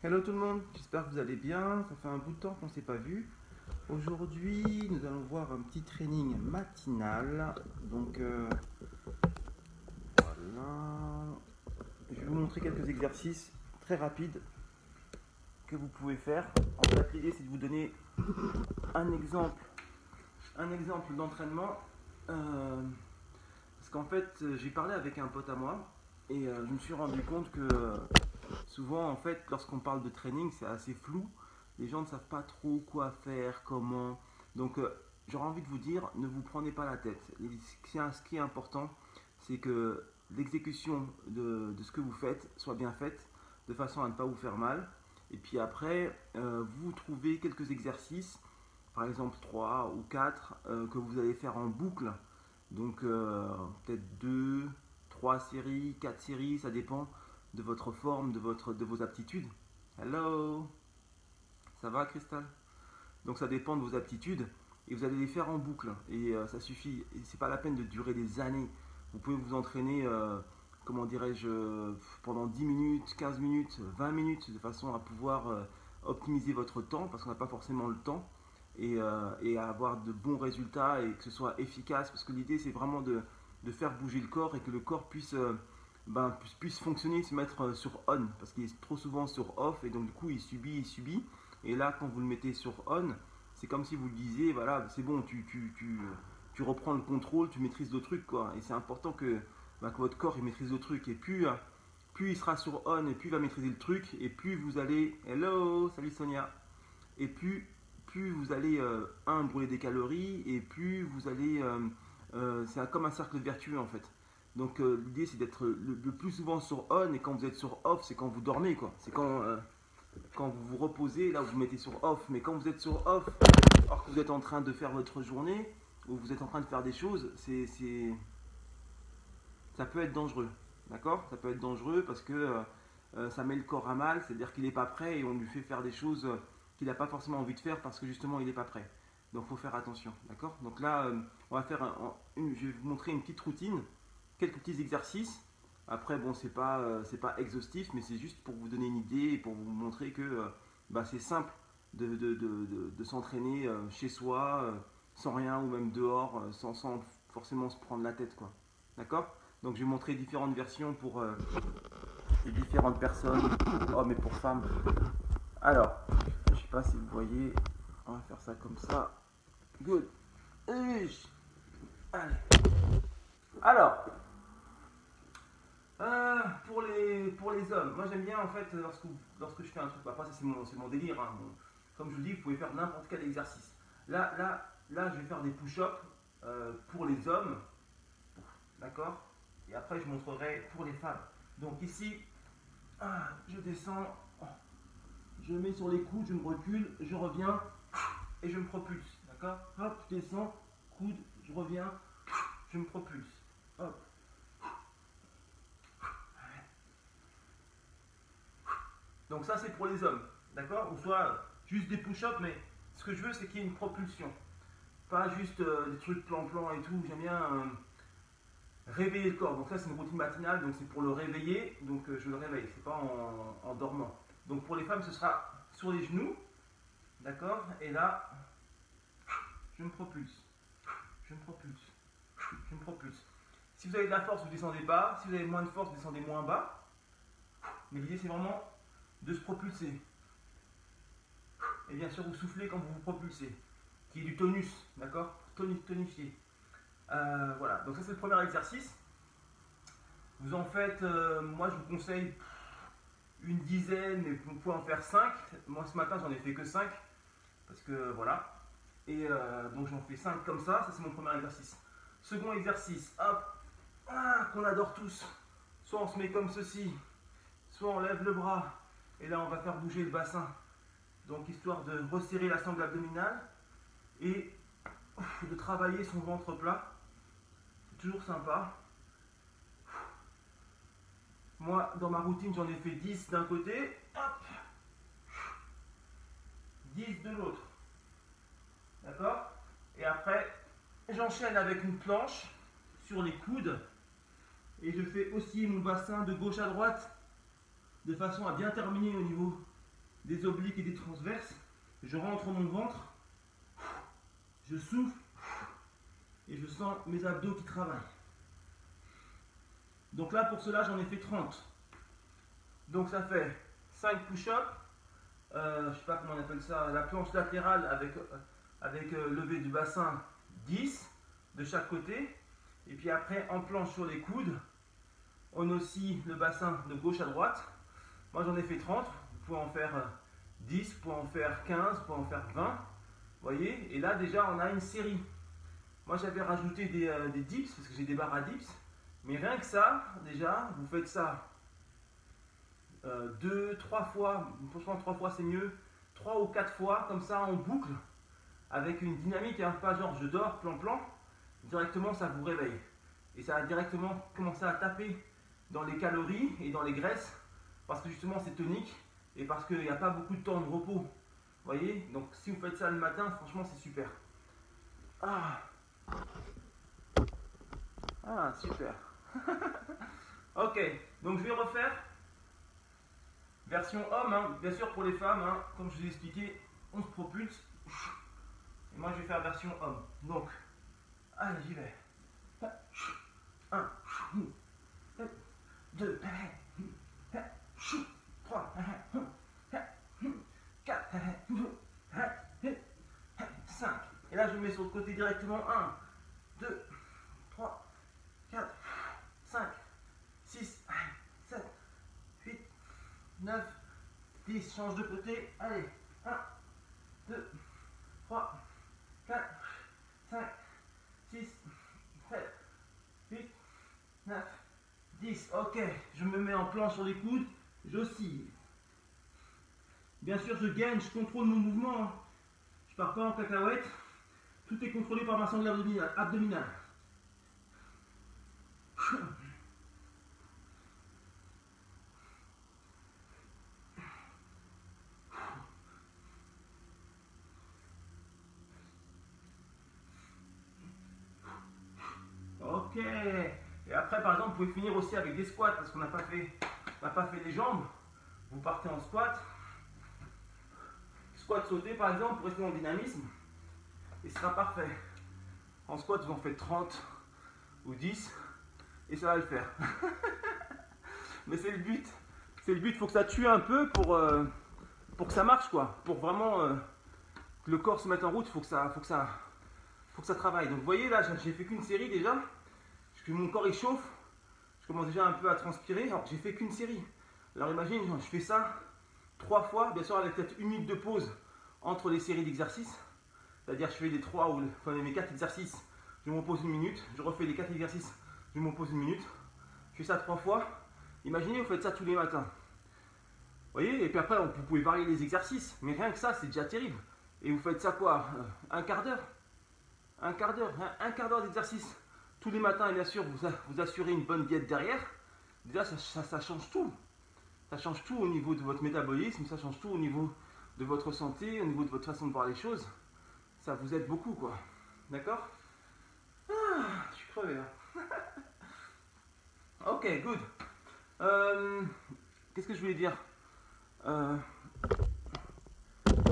Hello tout le monde, j'espère que vous allez bien. Ça fait un bout de temps qu'on ne s'est pas vu. Aujourd'hui, nous allons voir un petit training matinal. Donc voilà, je vais vous montrer quelques exercices très rapides que vous pouvez faire. En fait, l'idée c'est de vous donner un exemple, d'entraînement. Parce qu'en fait, j'ai parlé avec un pote à moi et je me suis rendu compte que souvent, en fait, lorsqu'on parle de training, c'est assez flou. Les gens ne savent pas trop quoi faire, comment. Donc, j'aurais envie de vous dire, ne vous prenez pas la tête. Ce qui est important, c'est que l'exécution de ce que vous faites soit bien faite, de façon à ne pas vous faire mal. Et puis après, vous trouvez quelques exercices, par exemple 3 ou 4, que vous allez faire en boucle. Donc, peut-être 2, 3 séries, 4 séries, ça dépend de votre forme, de vos aptitudes. Hello, ça va Cristal? Donc ça dépend de vos aptitudes et vous allez les faire en boucle et ça suffit. C'est pas la peine de durer des années. Vous pouvez vous entraîner, comment dirais-je, pendant 10 minutes, 15 minutes, 20 minutes de façon à pouvoir optimiser votre temps parce qu'on n'a pas forcément le temps et à avoir de bons résultats et que ce soit efficace parce que l'idée c'est vraiment de faire bouger le corps et que le corps puisse fonctionner, se mettre sur on, parce qu'il est trop souvent sur off, et donc du coup il subit, et là quand vous le mettez sur on, c'est comme si vous le disiez, voilà, c'est bon, tu reprends le contrôle, tu maîtrises le truc, quoi, et c'est important que votre corps il maîtrise le truc, et plus il sera sur on, et plus il va maîtriser le truc, et plus vous allez, hello, salut Sonia, et plus vous allez, brûler des calories, et plus vous allez, c'est comme un cercle vertueux en fait. Donc l'idée c'est d'être le plus souvent sur on et quand vous êtes sur off c'est quand vous dormez quoi. C'est quand vous vous reposez là vous vous mettez sur off. Mais quand vous êtes sur off alors que vous êtes en train de faire votre journée ou vous êtes en train de faire des choses, ça peut être dangereux. D'accord? Ça peut être dangereux parce que ça met le corps à mal, c'est-à-dire qu'il n'est pas prêt et on lui fait faire des choses qu'il n'a pas forcément envie de faire parce que justement il n'est pas prêt. Donc il faut faire attention. D'accord? Donc là, on va faire je vais vous montrer une petite routine, quelques petits exercices. Après, bon, c'est pas exhaustif, mais c'est juste pour vous donner une idée et pour vous montrer que c'est simple de s'entraîner chez soi, sans rien, ou même dehors, sans forcément se prendre la tête, quoi. D'accord? Donc, je vais montrer différentes versions pour les différentes personnes, hommes et pour femmes. Alors, je sais pas si vous voyez, on va faire ça comme ça. Good. Allez. Alors, pour les hommes, moi j'aime bien en fait lorsque je fais un truc, après ça c'est mon délire, hein. Comme je vous dis, vous pouvez faire n'importe quel exercice. Là je vais faire des push-ups pour les hommes, d'accord? Et après je montrerai pour les femmes. Donc ici, je descends, je mets sur les coudes, je me recule, je reviens et je me propulse, d'accord? Hop, je descends, coude, je reviens, je me propulse. Hop. Donc ça c'est pour les hommes, d'accord? Ou soit juste des push-ups, mais ce que je veux c'est qu'il y ait une propulsion. Pas juste des trucs plan-plan et tout, j'aime bien réveiller le corps. Donc ça c'est une routine matinale, donc c'est pour le réveiller, donc je le réveille, c'est pas en dormant. Donc pour les femmes ce sera sur les genoux, d'accord? Et là, je me propulse, je me propulse, je me propulse. Si vous avez de la force, vous descendez pas. Si vous avez moins de force, vous descendez moins bas. Mais l'idée c'est vraiment de se propulser. Et bien sûr, vous soufflez quand vous vous propulsez, qui est du tonus, d'accord? Tonifié. Voilà, donc ça c'est le premier exercice. Vous en faites, moi je vous conseille une dizaine, mais vous pouvez en faire 5. Moi ce matin j'en ai fait que 5, parce que voilà. Et donc j'en fais 5 comme ça c'est mon premier exercice. Second exercice, hop, qu'on adore tous. Soit on se met comme ceci, soit on lève le bras, et là on va faire bouger le bassin. Donc histoire de resserrer la sangle abdominale et de travailler son ventre plat. C'est toujours sympa. Moi, dans ma routine, j'en ai fait 10 d'un côté, hop, 10 de l'autre. D'accord? Et après, j'enchaîne avec une planche sur les coudes et je fais osciller mon bassin de gauche à droite de façon à bien terminer au niveau des obliques et des transverses. Je rentre mon ventre, je souffle et je sens mes abdos qui travaillent. Donc là, pour cela, j'en ai fait 30. Donc ça fait 5 push-ups, je ne sais pas comment on appelle ça, la planche latérale avec levé du bassin 10 de chaque côté. Et puis après, en planche sur les coudes, on oscille le bassin de gauche à droite. Moi j'en ai fait 30, vous pouvez en faire 10, vous pouvez en faire 15, vous pouvez en faire 20. Vous voyez, et là déjà on a une série. Moi j'avais rajouté des dips, parce que j'ai des barres à dips. Mais rien que ça, déjà, vous faites ça 2, 3 fois, franchement 3 fois c'est mieux, 3 ou 4 fois, comme ça en boucle, avec une dynamique, hein, pas genre je dors, plan, directement ça vous réveille. Et ça va directement commencer à taper dans les calories et dans les graisses, parce que justement c'est tonique, et parce qu'il n'y a pas beaucoup de temps de repos. Vous voyez, donc si vous faites ça le matin, franchement c'est super. Ah, super. Ok, donc je vais refaire version homme, hein. Bien sûr pour les femmes, hein, comme je vous ai expliqué, on se propulse. Et moi je vais faire version homme. Donc, allez, j'y vais. 1, 2, 3, 4, 5. Et là je me mets sur le côté directement. 1, 2, 3, 4, 5, 6, 7, 8, 9, 10. Change de côté. Allez. 1, 2, 3, 4, 5, 6, 7, 8, 9, 10. Ok, je me mets en plan sur les coudes, j'oscille. Bien sûr, je gagne, je contrôle mon mouvement. Je pars pas en cacahuète. Tout est contrôlé par ma sangle abdominale. Ok. Et après, par exemple, vous pouvez finir aussi avec des squats parce qu'on n'a pas fait les jambes. Vous partez en squat. Squat sauté, par exemple, pour rester dans le dynamisme. Et ce sera parfait. En squat, vous en faites 30 ou 10 et ça va le faire. Mais c'est le but. C'est le but. Il faut que ça tue un peu pour que ça marche, quoi. Pour vraiment que le corps se mette en route, il faut que ça travaille. Donc vous voyez là, j'ai fait qu'une série déjà. Parce que mon corps il chauffe. Je commence déjà un peu à transpirer. Alors j'ai fait qu'une série. Alors imagine, je fais ça 3 fois, bien sûr avec peut-être 1 minute de pause entre les séries d'exercices. C'est-à-dire je fais les 3 ou mes 4 exercices, je me repose 1 minute. Je refais les 4 exercices, je me repose 1 minute. Je fais ça 3 fois. Imaginez, vous faites ça tous les matins. Vous voyez, et puis après, vous pouvez varier les exercices. Mais rien que ça, c'est déjà terrible. Et vous faites ça quoi, un quart d'heure. Un quart d'heure d'exercice tous les matins. Et bien sûr, vous assurez une bonne diète derrière. Déjà, ça change tout. Ça change tout au niveau de votre métabolisme. Ça change tout au niveau de votre santé, au niveau de votre façon de voir les choses. Ça vous aide beaucoup, quoi. D'accord? Je suis crevé, là. Ok, good. Qu'est-ce que je voulais dire?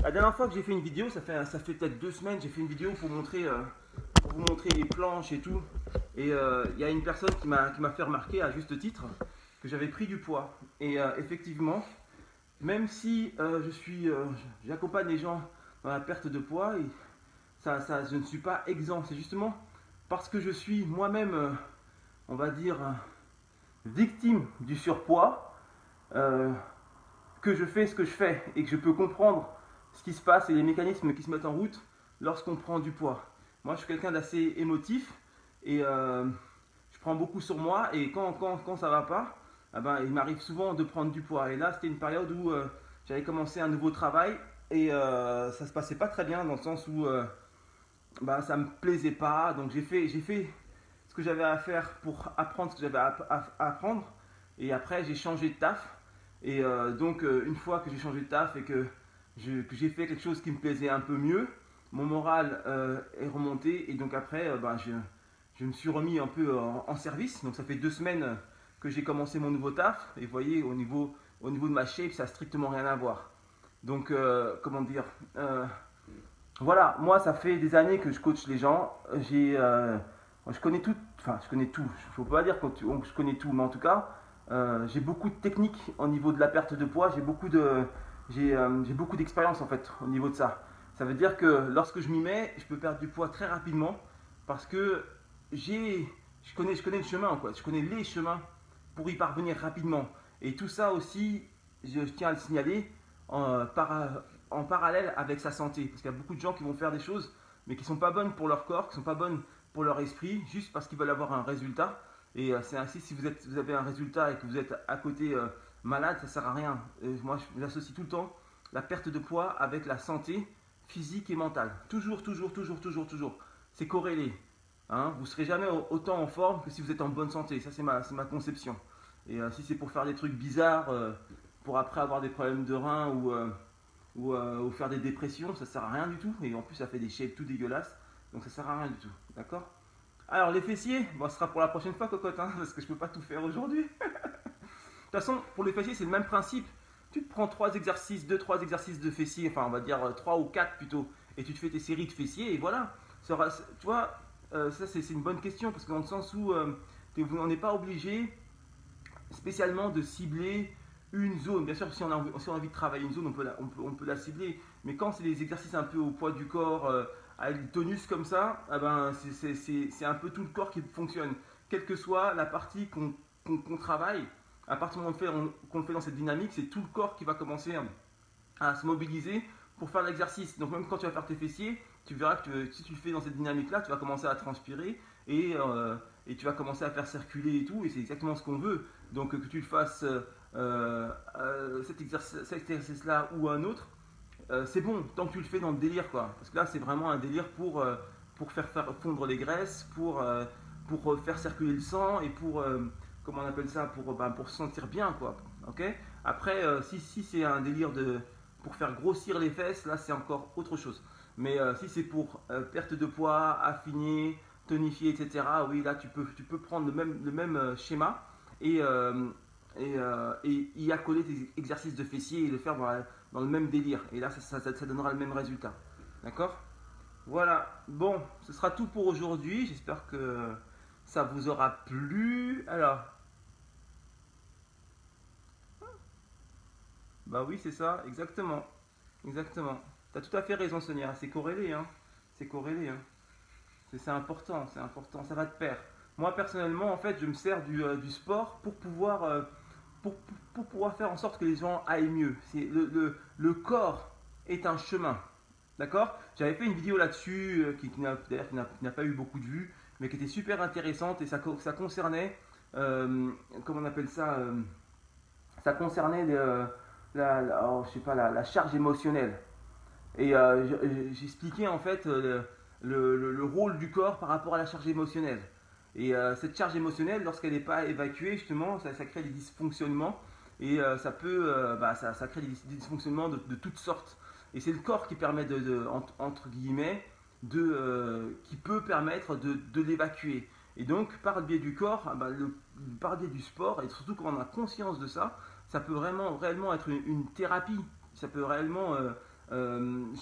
La dernière fois que j'ai fait une vidéo, ça fait peut-être 2 semaines, j'ai fait une vidéo pour vous montrer les planches et tout. Et il y a une personne qui m'a fait remarquer à juste titre que j'avais pris du poids. Et effectivement, même si j'accompagne les gens dans la perte de poids, et je ne suis pas exempt. C'est justement parce que je suis moi-même, on va dire, victime du surpoids, que je fais ce que je fais et que je peux comprendre ce qui se passe et les mécanismes qui se mettent en route lorsqu'on prend du poids. Moi, je suis quelqu'un d'assez émotif et je prends beaucoup sur moi. Et quand ça va pas, eh ben, il m'arrive souvent de prendre du poids. Et là, c'était une période où j'avais commencé un nouveau travail et ça se passait pas très bien dans le sens où ça me plaisait pas. Donc j'ai fait ce que j'avais à faire pour apprendre ce que j'avais à apprendre. Et après, j'ai changé de taf. Et donc, une fois que j'ai changé de taf et que j'ai fait quelque chose qui me plaisait un peu mieux, mon moral est remonté. Et donc après, je me suis remis un peu en service. Donc ça fait 2 semaines que j'ai commencé mon nouveau taf. Et vous voyez, au niveau de ma shape, ça n'a strictement rien à voir. Donc, comment dire, voilà, moi ça fait des années que je coach les gens. Je connais tout, enfin je connais tout. Il faut pas dire que je connais tout, mais en tout cas, j'ai beaucoup de techniques au niveau de la perte de poids. J'ai beaucoup d'expérience en fait au niveau de ça. Ça veut dire que lorsque je m'y mets, je peux perdre du poids très rapidement parce que je connais le chemin quoi. Je connais les chemins pour y parvenir rapidement. Et tout ça aussi, je tiens à le signaler en parallèle avec sa santé. Parce qu'il y a beaucoup de gens qui vont faire des choses, mais qui ne sont pas bonnes pour leur corps, qui ne sont pas bonnes pour leur esprit, juste parce qu'ils veulent avoir un résultat. Et c'est ainsi, si vous avez un résultat et que vous êtes à côté malade, ça ne sert à rien. Moi, j'associe tout le temps la perte de poids avec la santé physique et mentale. Toujours, toujours, toujours, toujours, toujours. C'est corrélé. Hein, vous ne serez jamais autant en forme que si vous êtes en bonne santé. Ça, c'est ma conception. Et si c'est pour faire des trucs bizarres, pour après avoir des problèmes de reins ou faire des dépressions, ça sert à rien du tout. Et en plus, ça fait des shapes tout dégueulasses. Donc ça sert à rien du tout. D'accord? Alors, les fessiers, bon, ce sera pour la prochaine fois, cocotte, hein, parce que je peux pas tout faire aujourd'hui. De toute façon, pour les fessiers, c'est le même principe. Tu te prends 3 exercices, 2-3 exercices de fessiers, enfin, on va dire 3 ou 4 plutôt, et tu te fais tes séries de fessiers, et voilà. Tu vois, ça, c'est une bonne question, parce que dans le sens où on n'est pas obligé spécialement de cibler une zone. Bien sûr, si on a envie de travailler une zone, on peut la cibler. Mais quand c'est des exercices un peu au poids du corps, avec du tonus comme ça, eh ben, c'est un peu tout le corps qui fonctionne. Quelle que soit la partie qu'on travaille, à partir du moment qu'on le fait dans cette dynamique, c'est tout le corps qui va commencer à se mobiliser pour faire l'exercice. Donc même quand tu vas faire tes fessiers, tu verras que si tu le fais dans cette dynamique-là, tu vas commencer à transpirer et tu vas commencer à faire circuler et tout, et c'est exactement ce qu'on veut. Donc que tu le fasses cet exercice-là ou un autre, c'est bon, tant que tu le fais dans le délire, quoi. Parce que là, c'est vraiment un délire pour faire fondre les graisses, pour faire circuler le sang et comment on appelle ça, pour se sentir bien, quoi. Ok. Après, si c'est un délire pour faire grossir les fesses, là, c'est encore autre chose. Mais si c'est pour perte de poids, affiner, tonifier, etc., oui, là, tu peux prendre le même schéma et, euh, et y accoler tes exercices de fessier et le faire dans le même délire. Et là, ça donnera le même résultat. D'accord? Voilà. Bon, ce sera tout pour aujourd'hui. J'espère que ça vous aura plu. Alors, bah oui, c'est ça, exactement. Exactement. T'as tout à fait raison, Sonia. C'est corrélé, hein. C'est corrélé, hein. C'est important, c'est important. Ça va de pair. Moi, personnellement, en fait, je me sers du sport pour pouvoir faire en sorte que les gens aillent mieux. Le corps est un chemin. D'accord? J'avais fait une vidéo là-dessus qui n'a pas eu beaucoup de vues, mais qui était super intéressante et ça concernait, comment on appelle ça, ça concernait je sais pas, la charge émotionnelle. Et j'expliquais en fait le rôle du corps par rapport à la charge émotionnelle. Et cette charge émotionnelle, lorsqu'elle n'est pas évacuée, justement, ça crée des dysfonctionnements. Et ça crée des dysfonctionnements de toutes sortes. Et c'est le corps qui permet entre guillemets, qui peut permettre de l'évacuer. Et donc, par le biais du corps, par le biais du sport, et surtout quand on a conscience de ça, ça peut réellement être une thérapie. Ça peut réellement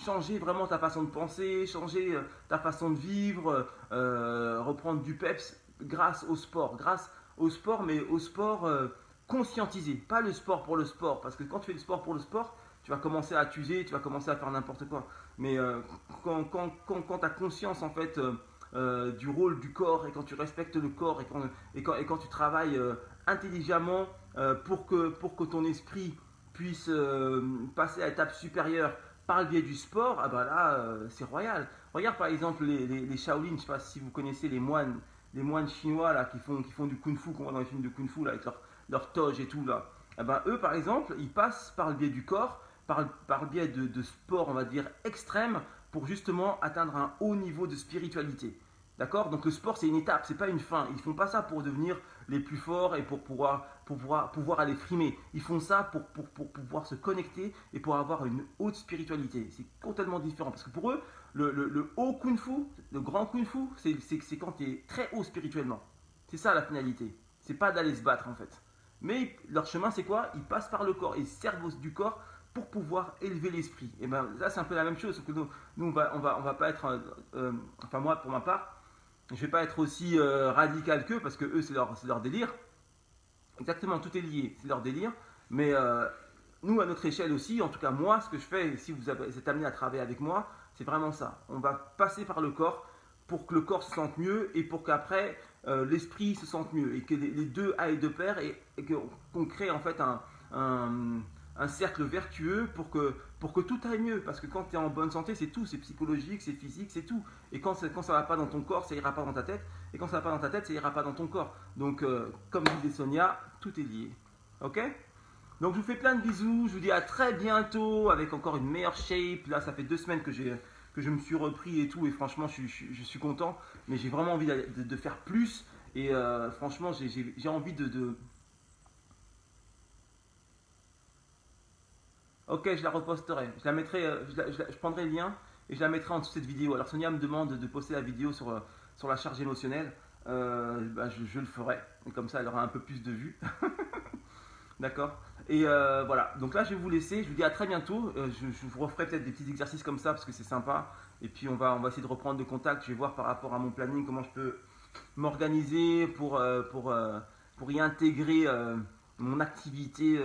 changer vraiment ta façon de penser, changer ta façon de vivre, reprendre du peps grâce au sport, mais au sport conscientisé, pas le sport pour le sport, parce que quand tu fais le sport pour le sport, tu vas commencer à t'user, tu vas commencer à faire n'importe quoi. Mais quand tu as conscience en fait du rôle du corps et quand tu respectes le corps et quand tu travailles intelligemment pour que ton esprit puisse passer à l'étape supérieure par le biais du sport, ah bah là, c'est royal. Regarde par exemple les Shaolin, je ne sais pas si vous connaissez les moines chinois là, qui font du kung fu, qu'on voit dans les films de kung fu là, avec leur toge et tout là. Ah bah, eux par exemple, ils passent par le biais du corps, par le biais de sport, on va dire, extrême, pour justement atteindre un haut niveau de spiritualité. D'accord? Donc le sport, c'est une étape, c'est pas une fin. Ils font pas ça pour devenir les plus forts et pour pouvoir aller frimer. Ils font ça pour pouvoir se connecter et pour avoir une haute spiritualité. C'est totalement différent. Parce que pour eux, le haut kung fu, le grand kung fu, c'est quand tu es très haut spirituellement. C'est ça la finalité. C'est pas d'aller se battre en fait. Mais leur chemin, c'est quoi? Ils passent par le corps. Ils servent du corps pour pouvoir élever l'esprit. Et bien là c'est un peu la même chose, sauf que nous on va pas être, enfin moi pour ma part, je vais pas être aussi radical qu'eux parce que eux c'est leur délire. Exactement, tout est lié, c'est leur délire. Mais nous, à notre échelle aussi, en tout cas moi, ce que je fais, si vous êtes amené à travailler avec moi, c'est vraiment ça. On va passer par le corps pour que le corps se sente mieux et pour qu'après l'esprit se sente mieux et que les deux aillent de pair et qu'on crée en fait un, un cercle vertueux pour que tout aille mieux. Parce que quand tu es en bonne santé, c'est tout, c'est psychologique, c'est physique, c'est tout. Et quand ça ne va pas dans ton corps, ça ira pas dans ta tête. Et quand ça va pas dans ta tête, ça ira pas dans ton corps. Donc, comme disait Sonia, tout est lié. Ok? Donc, je vous fais plein de bisous. Je vous dis à très bientôt avec encore une meilleure shape. Là, ça fait 2 semaines que je me suis repris et tout. Et franchement, je suis content. Mais j'ai vraiment envie de faire plus. Et franchement, j'ai envie de. Ok, je la reposterai. Je la mettrai, je prendrai le lien et je la mettrai en dessous de cette vidéo. Alors Sonia me demande de poster la vidéo sur la charge émotionnelle. Bah, je le ferai. Et comme ça, elle aura un peu plus de vues. D'accord. Et voilà. Donc là, je vais vous laisser. Je vous dis à très bientôt. Je vous referai peut-être des petits exercices comme ça parce que c'est sympa. Et puis on va essayer de reprendre de contact. Je vais voir par rapport à mon planning comment je peux m'organiser pour y intégrer mon activité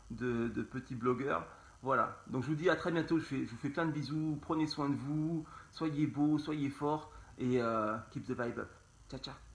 de petit blogueur. Voilà, donc je vous dis à très bientôt, je vous fais plein de bisous, prenez soin de vous, soyez beaux, soyez forts et keep the vibe up. Ciao ciao.